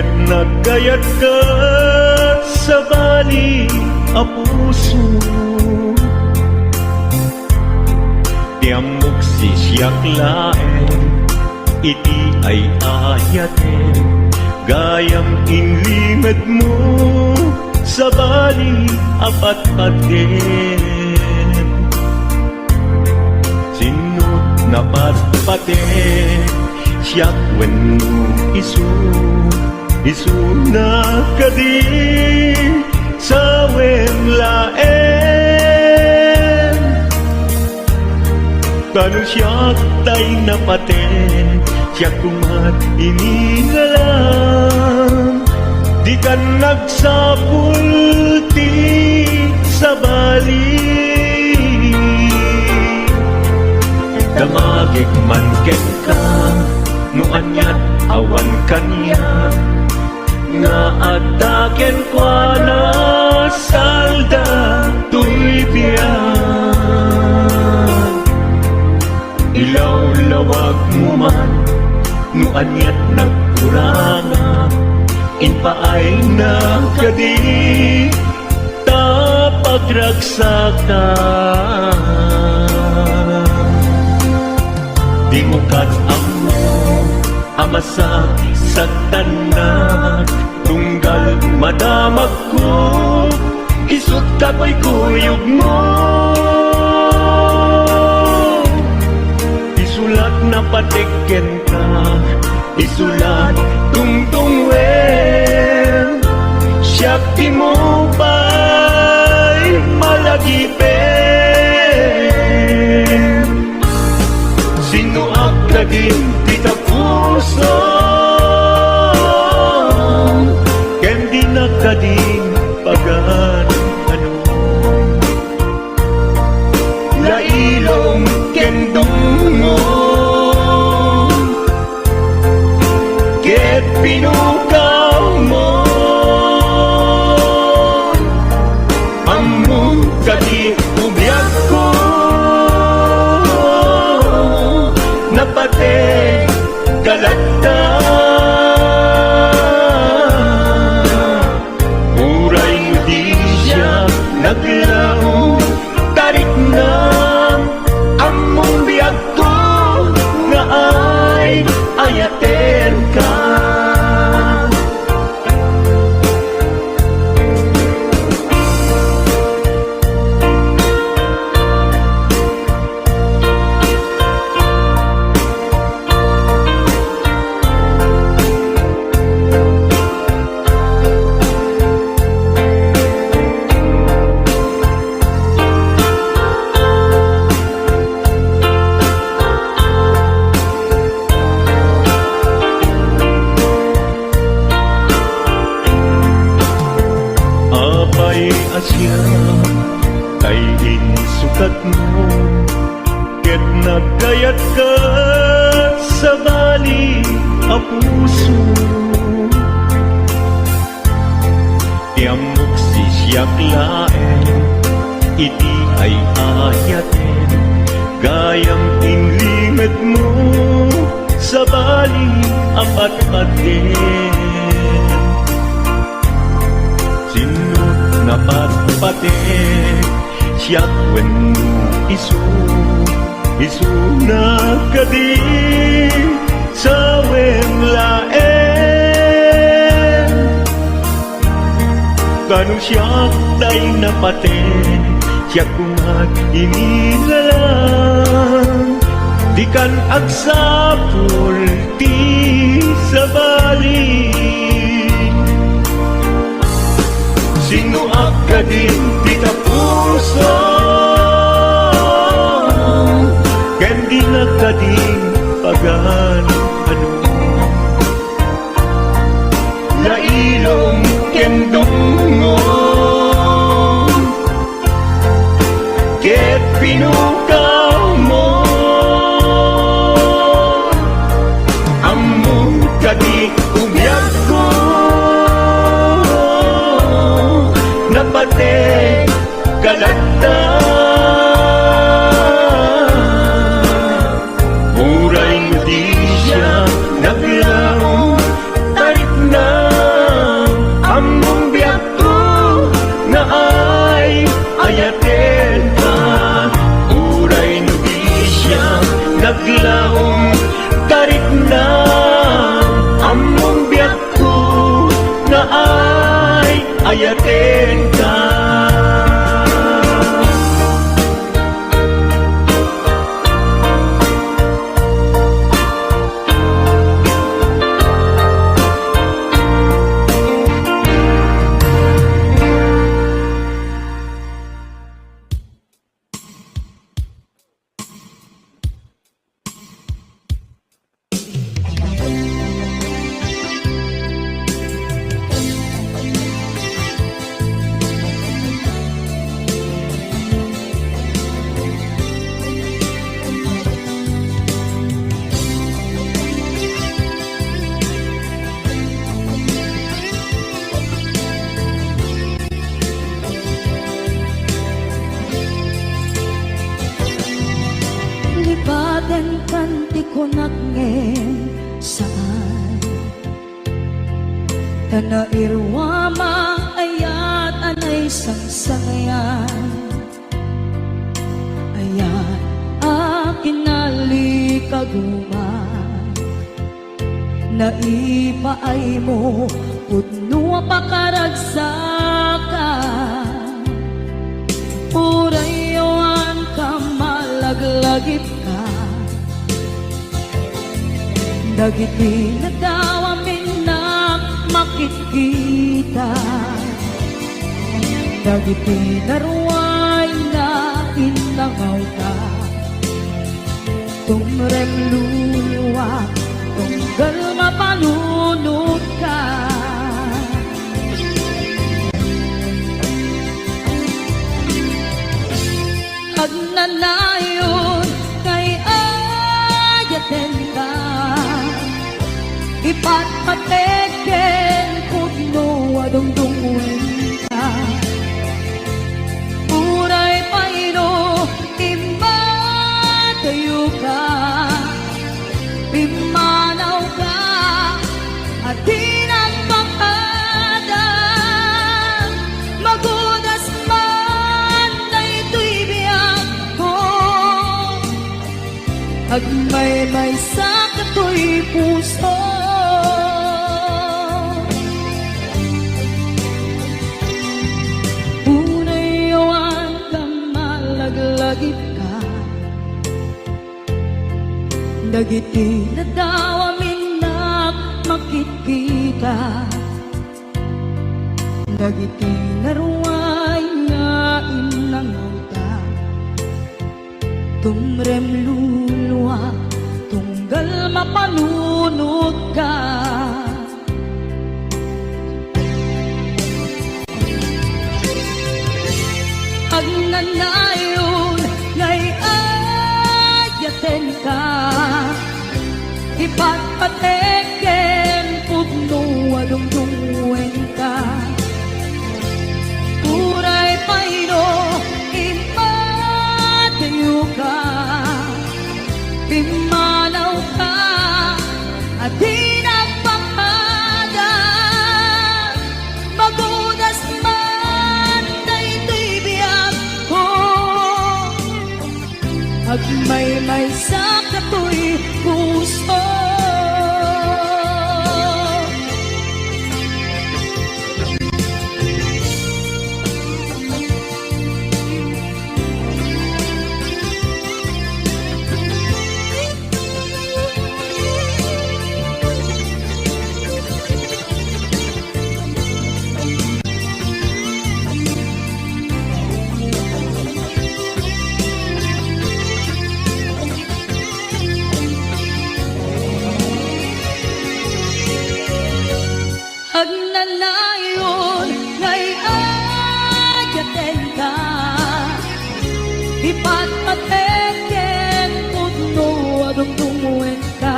ket nagkayat ka sa bali a puso. Tiamok sisyak laeng, iti ay ayaten, gayam inlimad mo sa bali apat-paten. Sinut na patpaten, siyak wenno isu na kadi sa wemlaen. Tanong siyak tay napaten, siyak kumat inigalam, di ka nagsapulti sa bali. Damagig man ken ka, no anyat awan kanya, nga ataken kwa na salda tuy biyan. Ilaw-lawag mo man, no anyat nagkuranga, inpaay na kadi tapagragsakan. Di mo kat-amo amasa sa tanan, tunggal madamag ko, isut kapoy kuyog mo. Isulat na patiken ka, isulat tungtungwen, siyak di mo ba'y malagipin. Sino akladin kita puso, ken di nakading pagan ano. Lailong ken dungo, ket pinukaw mo, among kadi ubyak ko, napate galata. Uray mo di siya naglaw, tarik na among biyag ko, nga ay ayaten ka. Asya kay insukat mo, ket nagkayat ka sa bali a puso. Tiamok sisyak laeng, iti ay ayaten, gayam inlimad mo sa bali apat-paten. Napatpaten, siyak wenno isu na kadi sa wemlaen. Kanong siyak tay napaten, siyak kumat inigalang, di kan agsapul ti sa bali. Sino akadin di ka puso, ken di nakading pagan ano. Lailong ken dungo, ket pinukaw mo, among kadi umyak ko, napate galata. Muray mo di siya naglaw, tarik na yakin ka. Lipaten kanti ko nagngem saan Tanairwama ayat anay sangsangayan Ayat akin nalikaguma Naipaay mo pudno pakaragsakan Purayawan ka malaglagip ka Dagiti na daw amin na makikita Dagiti na ruway na inangaw ka Tumrem luluwa tunggal mapalunod ka Agnanayon kay ayaten ka Ipatpateken pudno adungdungwen ka Uray payno imatayo ka Pimanaw ka at di nagpakadang Magudas man na ito'y biyak ko Agmay-may sa kato'y puso Unayawan ka malaglagip ka Dagiti na daw amin na makikita Dagiti na ruway nga inangaw ka Tumrem luluwa tunggal mapalunod ka Agnanayon ngay ayaten ka Ipatpateken pudno adungdungwen ka Uray payno imatayo ka Pimanaw ka at di nagpakadang Magudas man na ito'y biyak ko Agmay-may sa kato'y puso Agnanayon ngay ayaten ka Ipatpateken pudno adungdungwen ka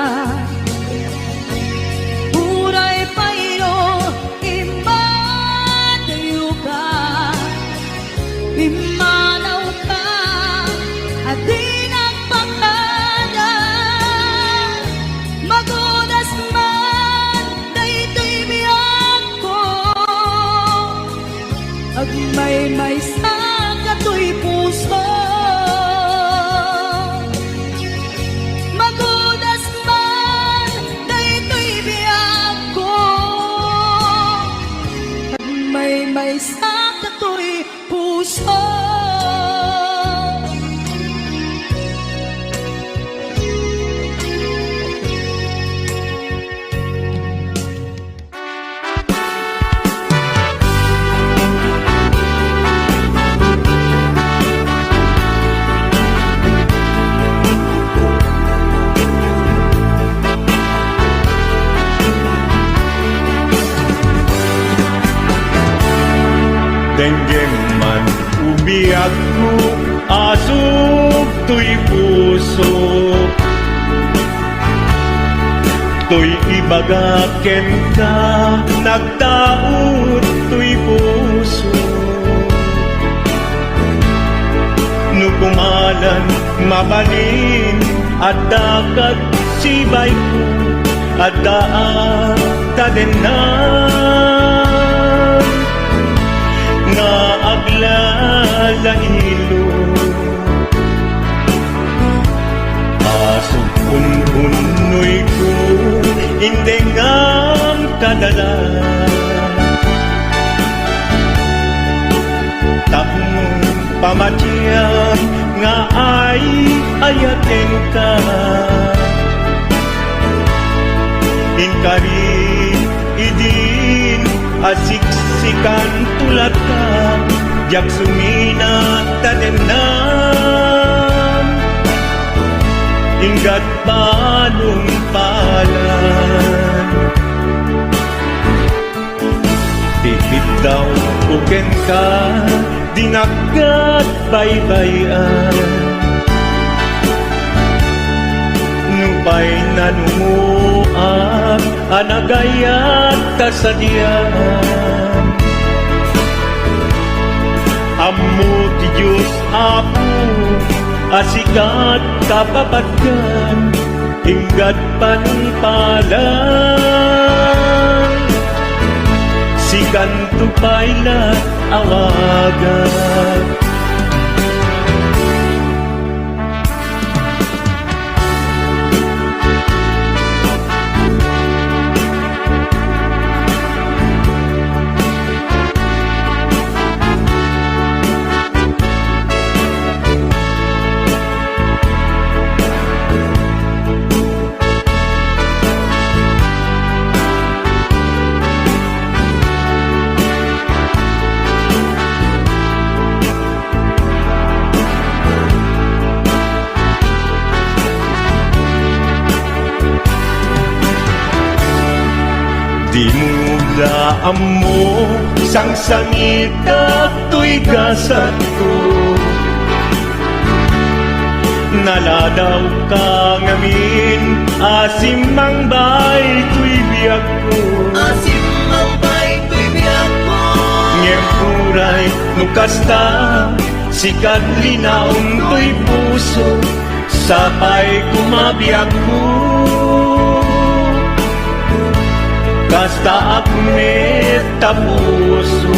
Uray payno imatayo ka Pimanaw ka at di nagpakadang Magudas man na ito'y biyak sa kato'y puso. Denggem man umiyak ko, asog to'y puso. To'y ibagaken ka, nagtaot to'y puso. Nukumalan, mabalin, at dakat sibay ko, at daan tadenan. Nga aglalahilo asog unhunoy ko hindi nga kadala tapong pamatyan nga ay ayaten ka inkari idin asiksikan tulad ka jak sumina tadenan inggat balong palan tipid daw uken ka dinagat baybayan nupay nanumuak anagayat kasadyan Ammo ti Diyos Apo asikat kapapatgan inggat panpalan sikan tupayla awagan Di mo daan mo sang sangit at to'y gasat ko Naladaw ka ngamin asim mang bay to'y biyak ko Asim ang bay ko'y biyak ko Ngem kuray nukasta sikat linaon to'y puso Sapay kumabiyak ko Kasta akmet tapuso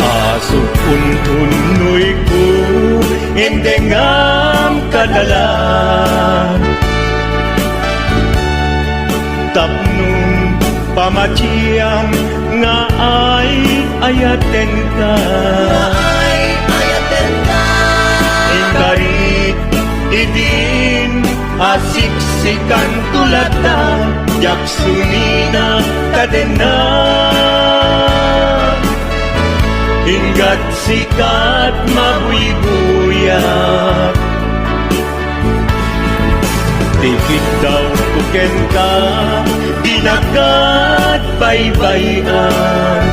Aso puntunoy ko Indengam kadalan Tapnong pamatiyang Nga ay ayaten ka Ay ayaten ka Ingarit idin asiksikan tulata jak sumina kadena inggat sikat mabuy-buyak tikit daw kuken ka dinagat baybayan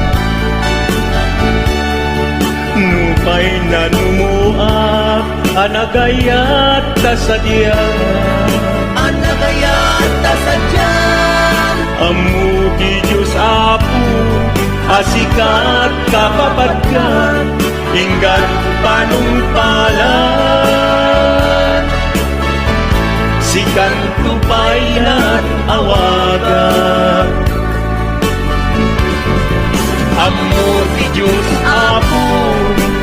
nupay nanumuak anagayat kasadyan Anagayat tasadyan Amu ki Diyos Apo asikat kapapatgan inggat panumpalan sikan tupaylan awagan Amu ki Diyos Apo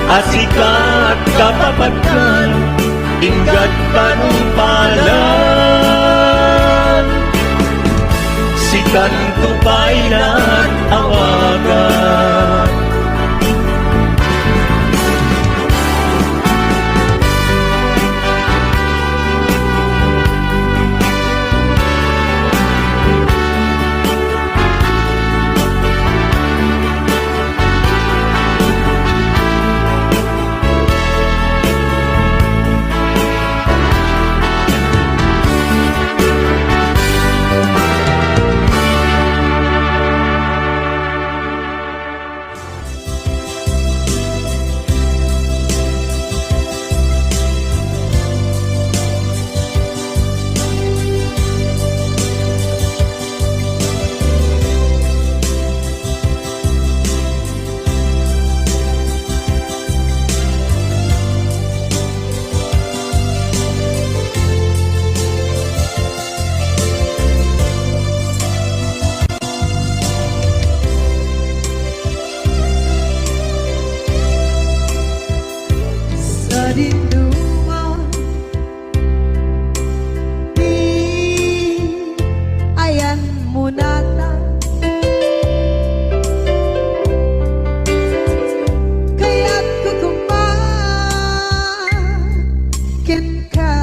asikat kapapatgan inggat panumpalan sikan ko pa'y nag-awagan. Sa dinuman, di ayan mo nata. Kaya't kukumakin ka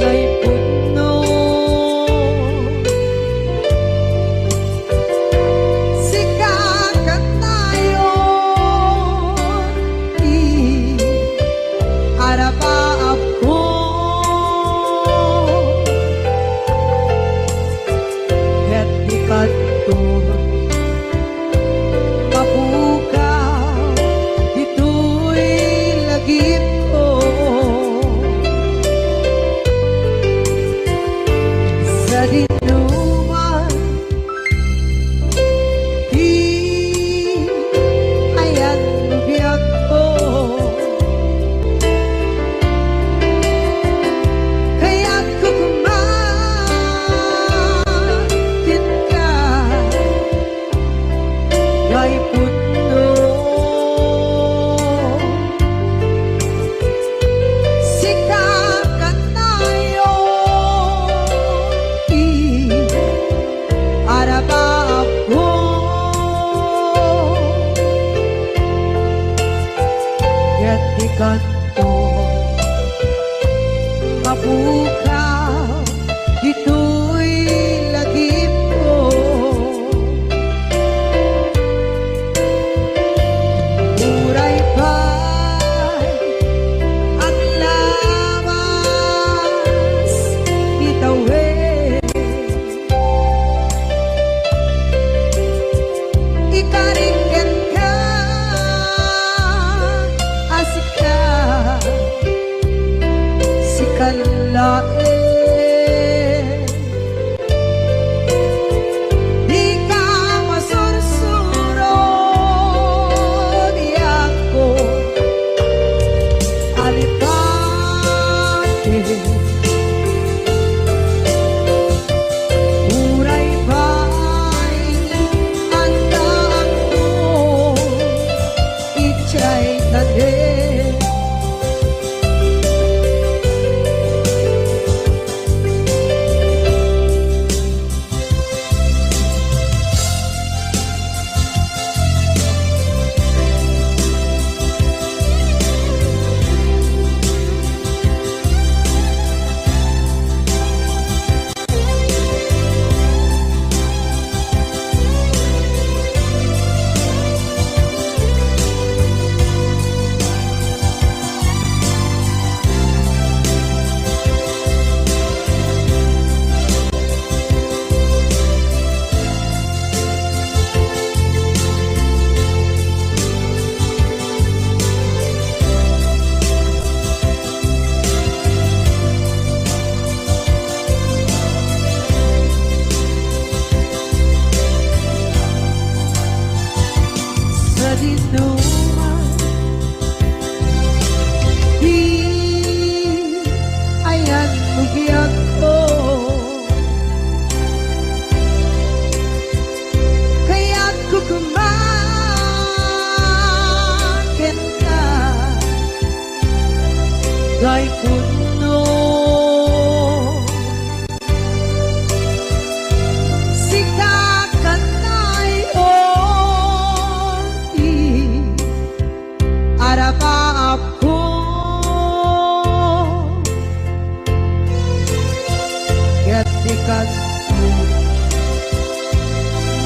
kay puno. Sikat tayo arapa ako ket ikat to mapukaw ito'y lagip ko sa dinuman di ayan biyak ko. Kaya't kukumakin ka kay puno. Sikat tayo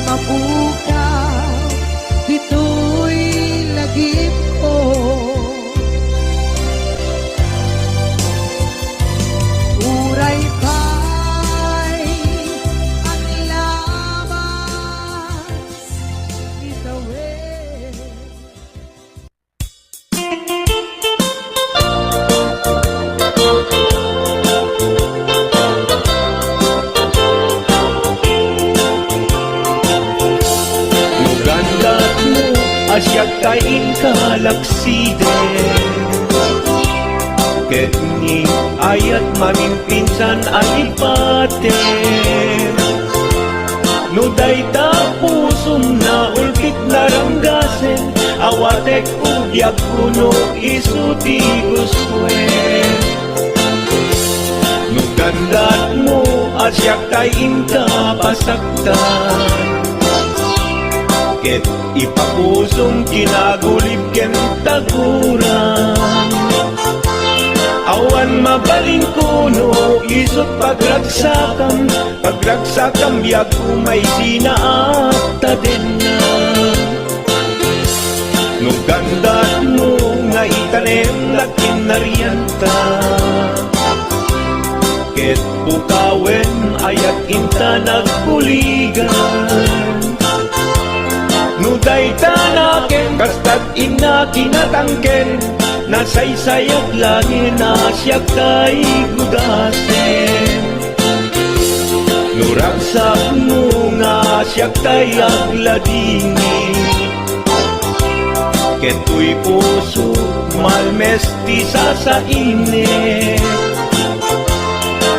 mapukaw, dito'y lagip ko. Uray pa'y ang labas, itawid. Nugandat mo asyak kain kalaksiden Ket ni ayat mamimpinsan alipaten Nuday ta pusum na ulpit naranggasen Awatek ugyak kuno isuti guswen Nugandat mo asyak kain kapasaktan Ket ipapusong kinagulib ken taguran Awan mabalin kuno isot pagragsakam biag umay sinaata din na Nugandat mo nga itanem na kinarianta Ket pukawen ayat inta nagpuligan Nuday tanaken kastat ina kinatangken Nasaysayat langin asyak kay gudasen Nuragsak mo nga asyak kay agladini Keto'y puso malmesti sa init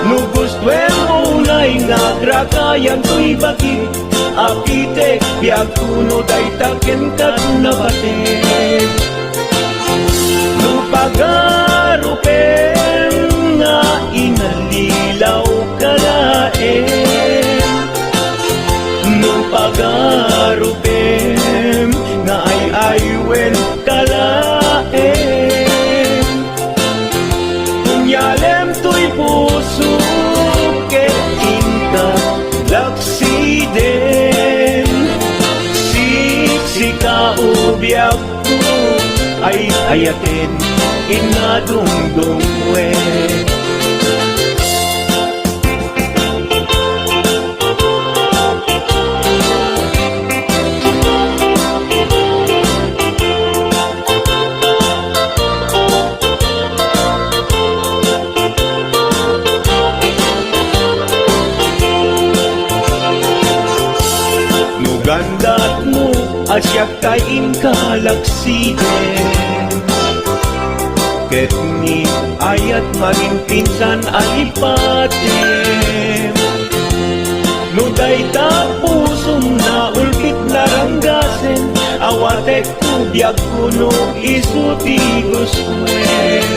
Nugustwen mo na'y nagrakayan to'y bakit Apitek biag kuno day taken kat nabaten Nupagarupen nga inalilaw kalaen Nupagarupen nga ay aywen kalaen Kunyalem to'y puso ket inta laksiden Siksika ubiag ko ay ayatin inadungdungwe Nugandat mo asyak kain kalaksiden Ket ni ayat maginpinsan alipaten Nuday ta pusum na ulpit naranggasen Awatek kubyag kuno isuti guswen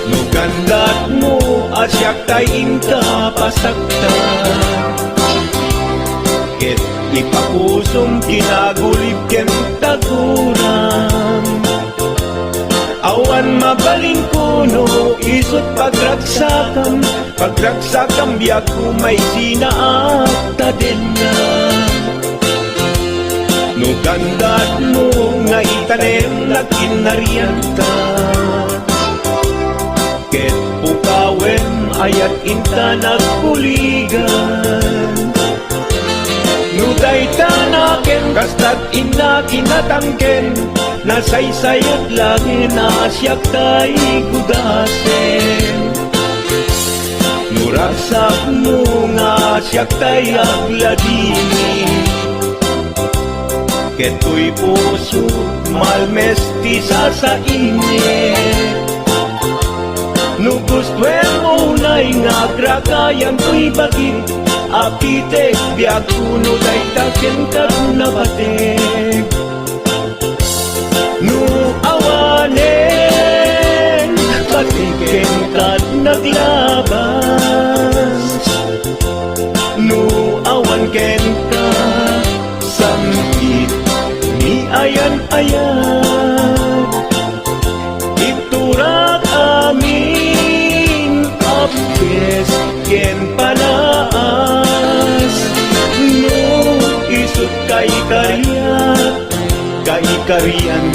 Nugandat mo asyak kain kapasaktan Ket ipapusong kinagulib ken taguran Awan mabalin kuno isot pagragsakam biag umay sinaata din na Nugandat mo nga itanem na kinarianta Ket pukawen ayat inta nagpuligan Nuday tanaken kastat ina kinatangken Nasaysayat langin asyak kay gudasen Nuragsak mo nga asyak kay agladini Keto'y puso malmesti sa init Nugustwen mo na'y nagrakayan to'y bakit Apitek biag kuno day taken kat nabatek Nu awanen patiken kat naglabas Nu awan ken ka samkit ni ayan-ayan Iturak amin apkes ken panaas Nu Kari-karian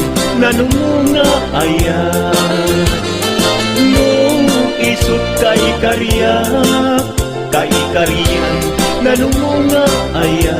nanunga aya no isut kay karian nanunga aya.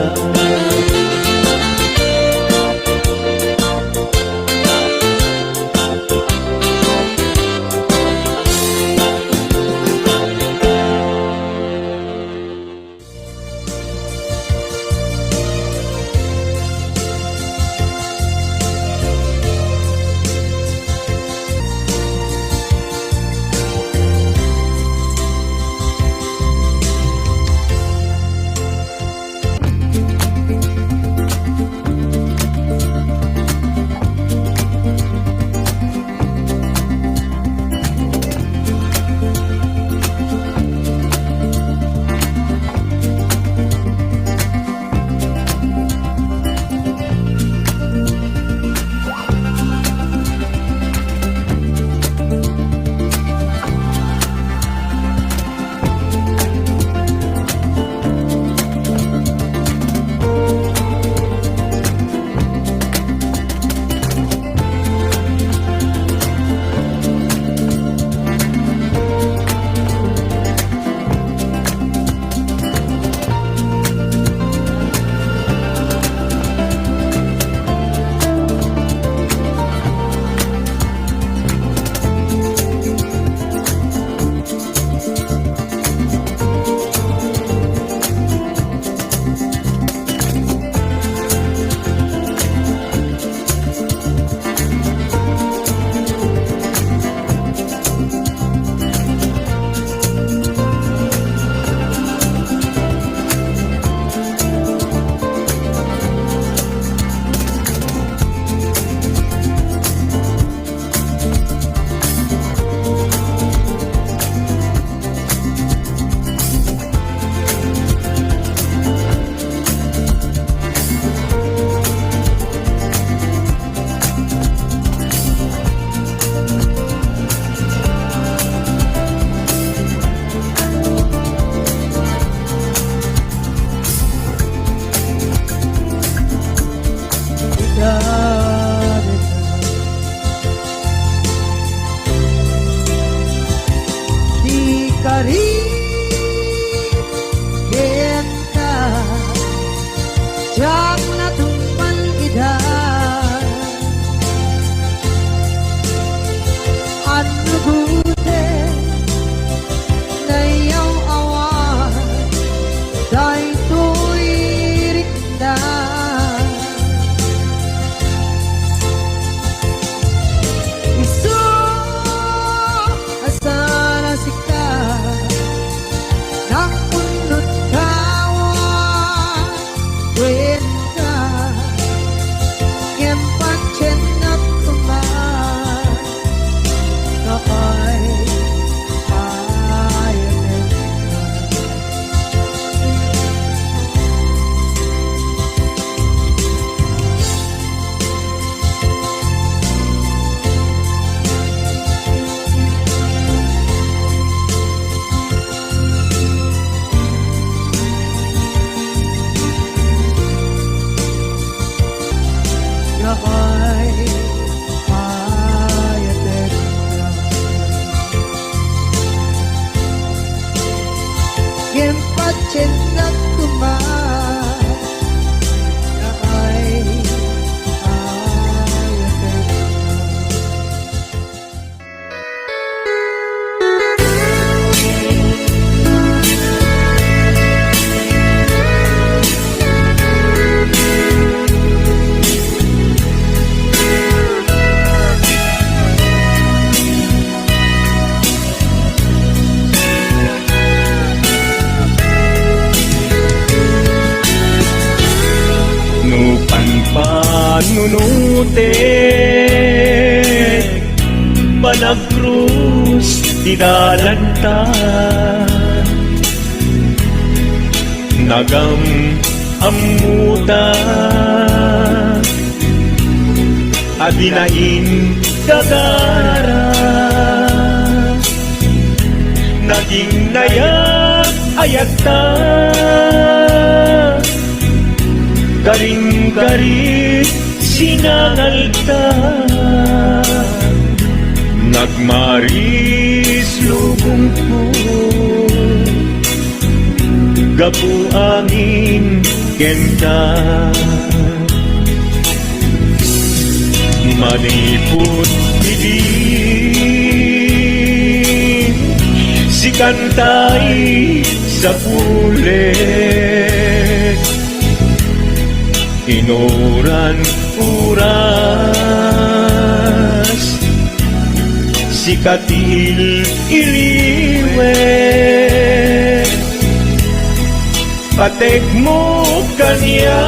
panunutin Panagkrus dinalanta Nagam amuta Adinain gagara Naging nayak ayagta Garing-garit sinangalta nagmaris lubong ko gapu angin kenta maniput idin si kantay sa pulet inuran uras si katil iliwet patek mo kanya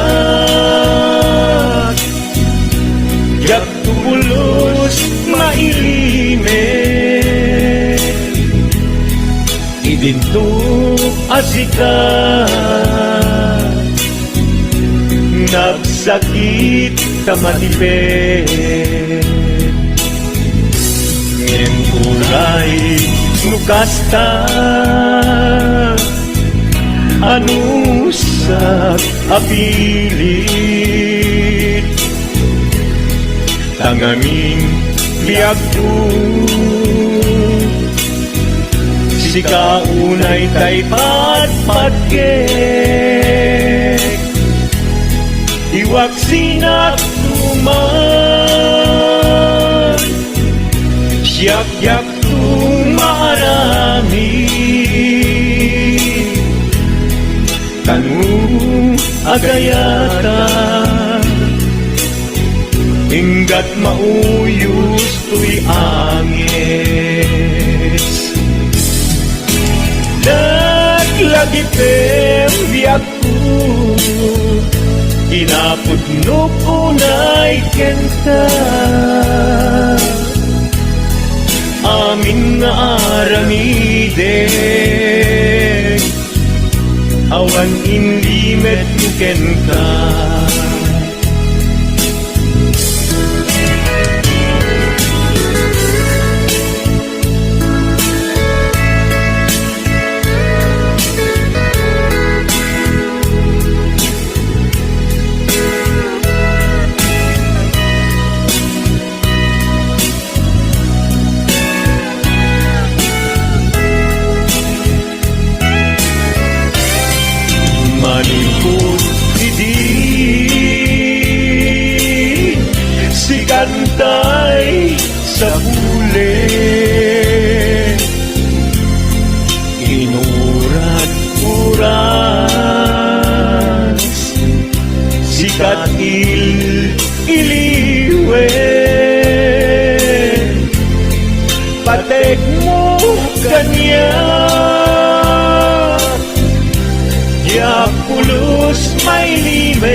yak tulos mailimet idinto asika nagsakit tamatipet ngem kulay nukasta anusak apilit tangamin biag tu si kaunay tay patpatgek iwak sinak tuman siyak-yak tumarami kanu agayata hinggat mauyos tuy angis naglagi pembiyak ko inapudno ko na'y kenta amin nga aramiden awan inlimet nuken ka maniput idin si kantay sa pulet inurat uras si katil iliwet patek mo kanya ya pulos may limet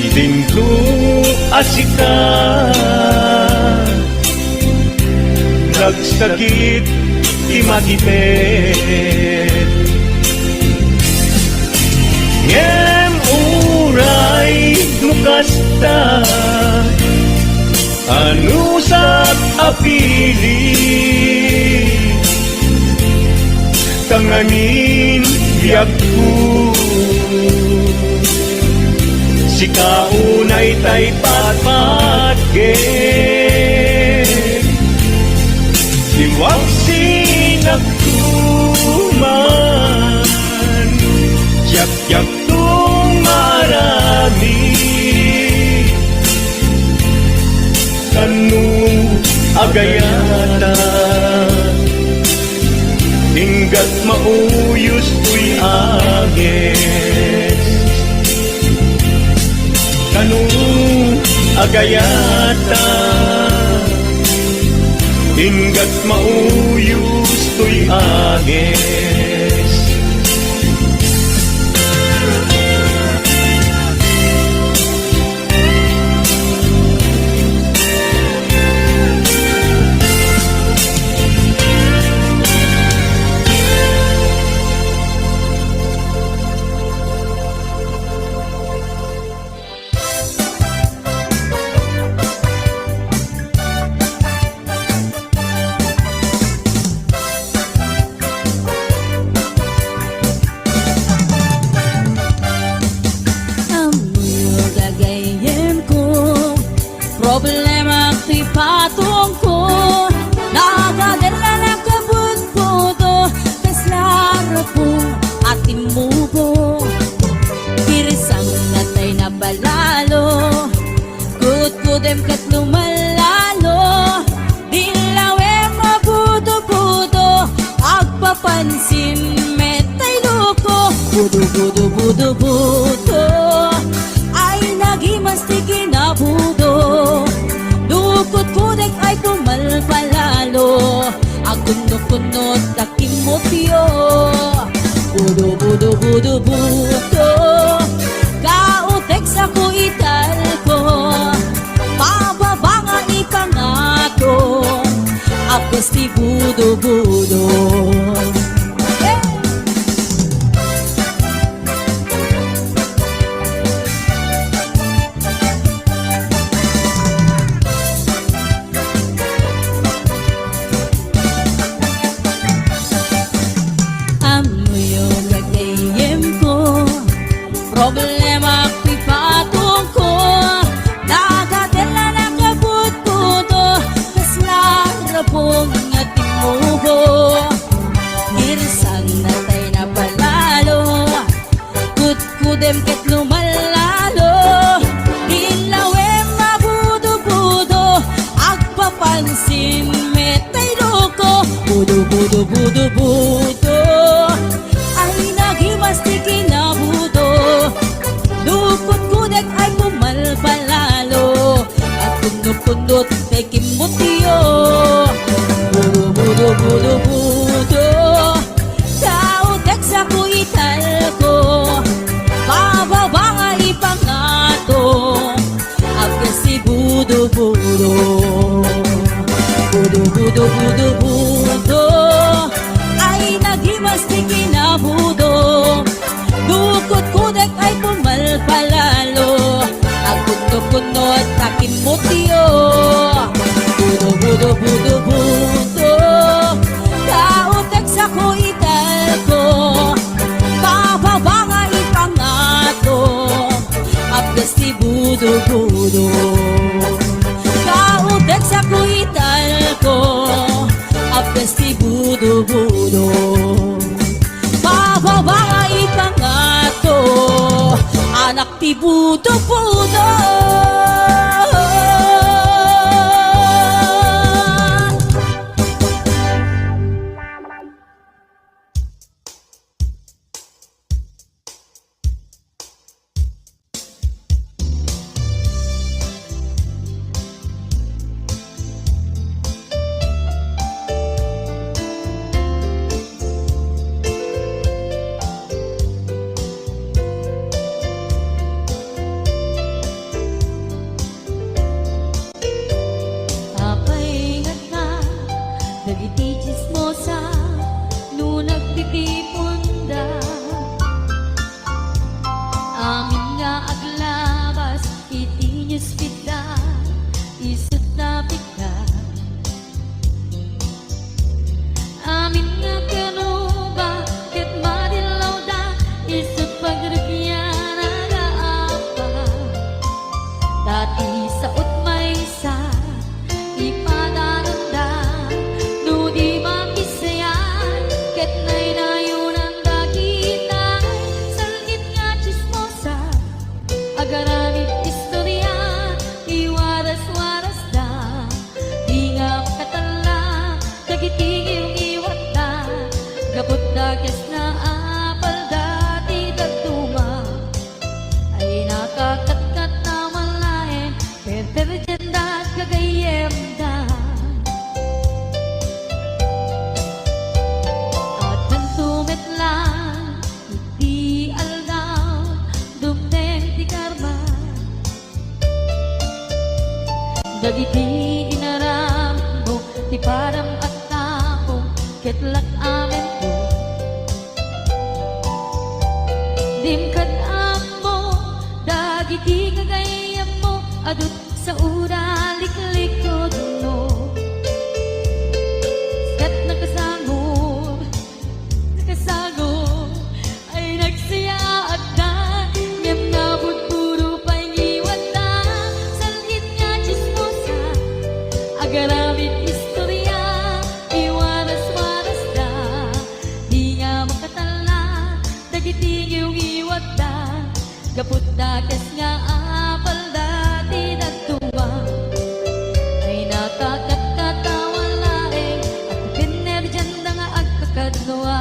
idinto asika nagsakit imatipet ngem uray nukasta anusak apilit tanganin biag ko si kaunay tay patpatgek iwag sinagtuman yak-yak tumarami kanu agayata hinggat mauyos tuy agis kanu agayata hinggat mauyos tuy agis agpapansin metay loko budo budo budo budo ay nagimastig na budo dukot kudek ay pumalpalalo agunod-kunod taking motyo budo budo budo budo kautek sa kuital ko pababa nga ipangato apos ti budo budo problema ko'y patong ko nagadala na kabut-buto kas larapong nga timuho irisang natay na palalo kutkudem ket lumalalo ilawem mabudo-budo agpapansin metay loko budo-budo-budo-budo ay nagimastig na budo dukot kudek ay pumalpalalo at kundot-kundot kay kimutyo budo budo budo budo kautek sa kuital ko pababa nga ipangato agkas si budo budo budo budo budo budo ay nagimastig na budo dukot kudek ay pumalpalalo agkunod-kunod takin mutyo budo budo budo budo kautek sa kuital ko pababa nga ipangato agkas ti budo budo kautek sa kuital ko agkas ti budo budo pababa nga ipangato anak ti budo-budo dagiti chismosa no nagtitipunda amin nga aglabas iti newsfeed isut na pika amin nga kanuba ket madilaw da isut pagrugyan agaapa dati sa utmay sa ipadaranda di makisayan ket nay nayunan dakita salgit nga chismosa agaramit istorya iwaras-waras da di nga makatala dagiti iwat da gapot da kes na apal dati dagduma ay nakakatkat na malaen detergent da kagayem da iti aldaw dumdeng ti karma dagiti inaram mo ti param at tao ketlak amen ko dimkad mo dagiti kagayam mo adut sa ura liklikod mo ket nakasangod ay nagsaya at da ngem nabot puro pa'y ngiwat da salgit nga chismosa agaramit istorya iwaras-waras da di nga makatala dagiti iwat da gaput da kes nga apal dati dagtuwa ay nakakatkatawa laeng at pinerjan da nga agkakadluwa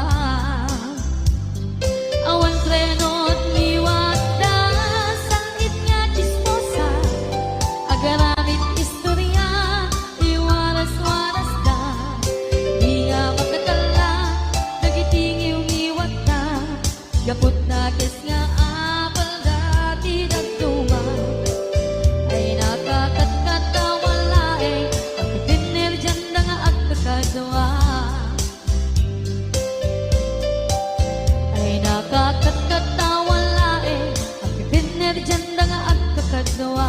Kakatatawan lae ang ipinerdyan nga at kakagawa.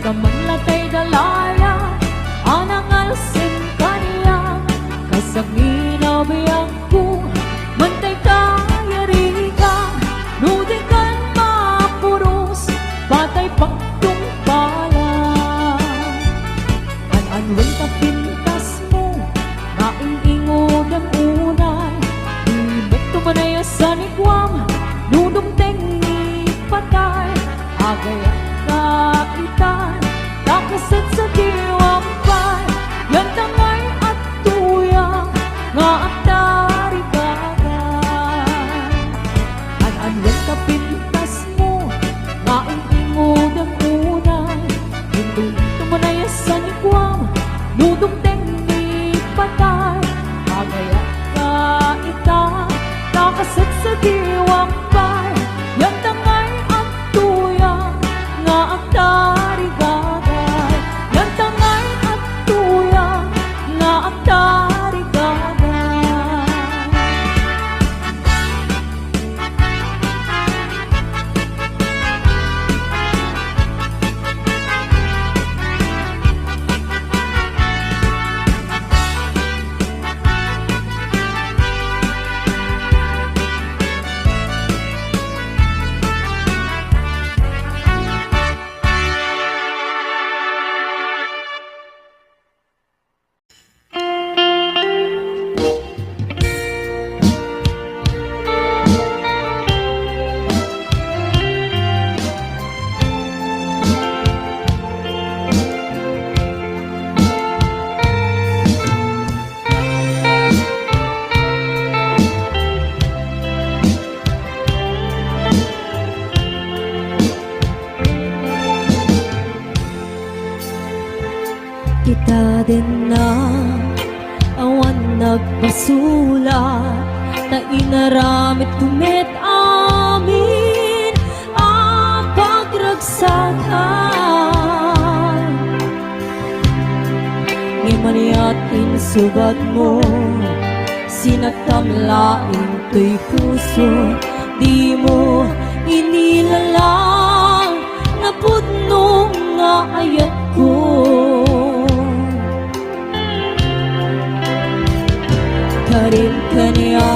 kamanlatay dalaya anang alsin kaniya kasangina biyang ko mantay kayari ka nudi kan mapuros patay pagtung pala an-anwen ka pintas mo maing-ingod ang unay ibig tumanaya sa nigwam nudong tengi patay agay kaitan takasat sa diwang pay yan tangay at tuyang nga atari kagay an-anwen ka pintas mo maing-ingod ang unay hindi tumanaya sa nigwam nudong tengi patay agay kaitan takasat sa diwang pay yan tangay at tuyang nga atari gagay yan tangay at tuyang nga atari gagay. Kita din na awan nagpasulat ta inaramit kumit amin ang pagragsakan ngimaniat insubat mo sinatamlaing to'y puso di mo inilalang napudnong nga ayat ko karin kaniya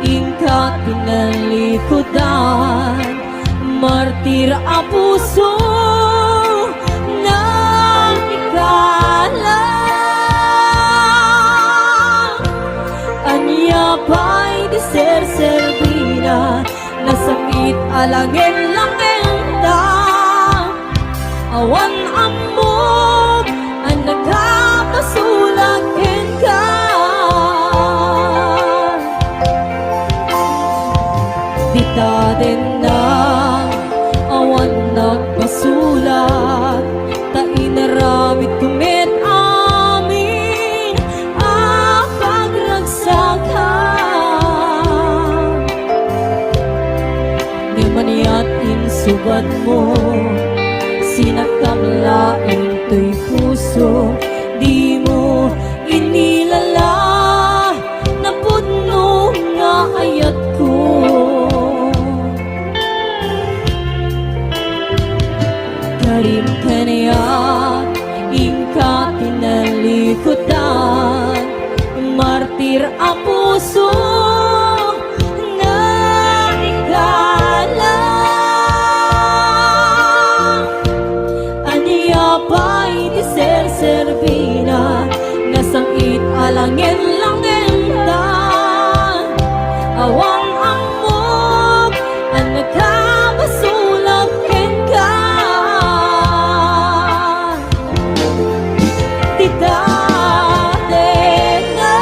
ingkat pinalikodan martir a puso ng ikalang anya pa'y di ser-servina nasakit alangin-langin da awan amog ang nagkapasulakin ka Dita din na awan nagpasulat ta inaramit kumit amin ang pagragsakan di maniat insubat mo sinakamlaing to'y puso di mo inilala napudno nga ayat ko karim kaniya ingka tinalikodan martir ang puso na ikalang aniya pa'y di ser-servina nasangit alangin-langin da awang amog ang nagkabasulakin ka Tita din na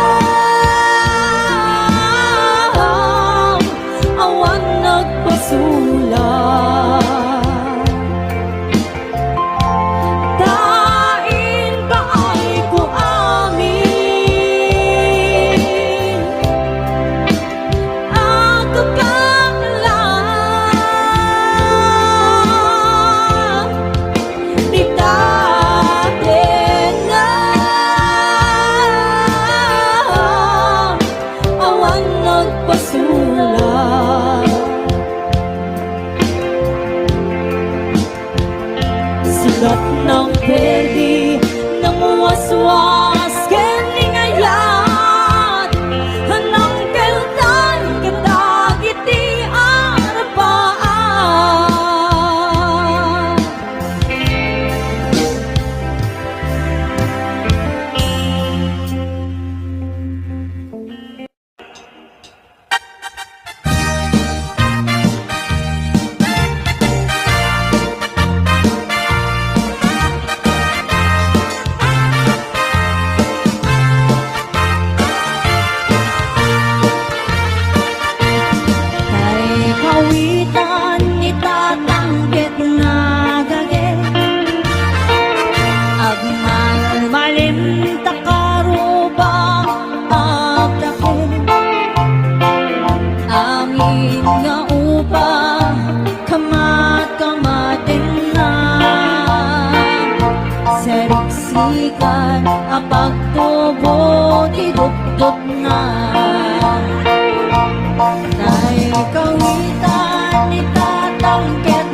Sulat ng perdi ng waswas keningayat Hanang keltan kadagiti arapaan Kay kawitan itatanggit nga gage Agmal malim takaruba agdake Angin nga upa kamat-kamatin na Seriksikan apagtubo tidukduk na Kay kawitan itatanggit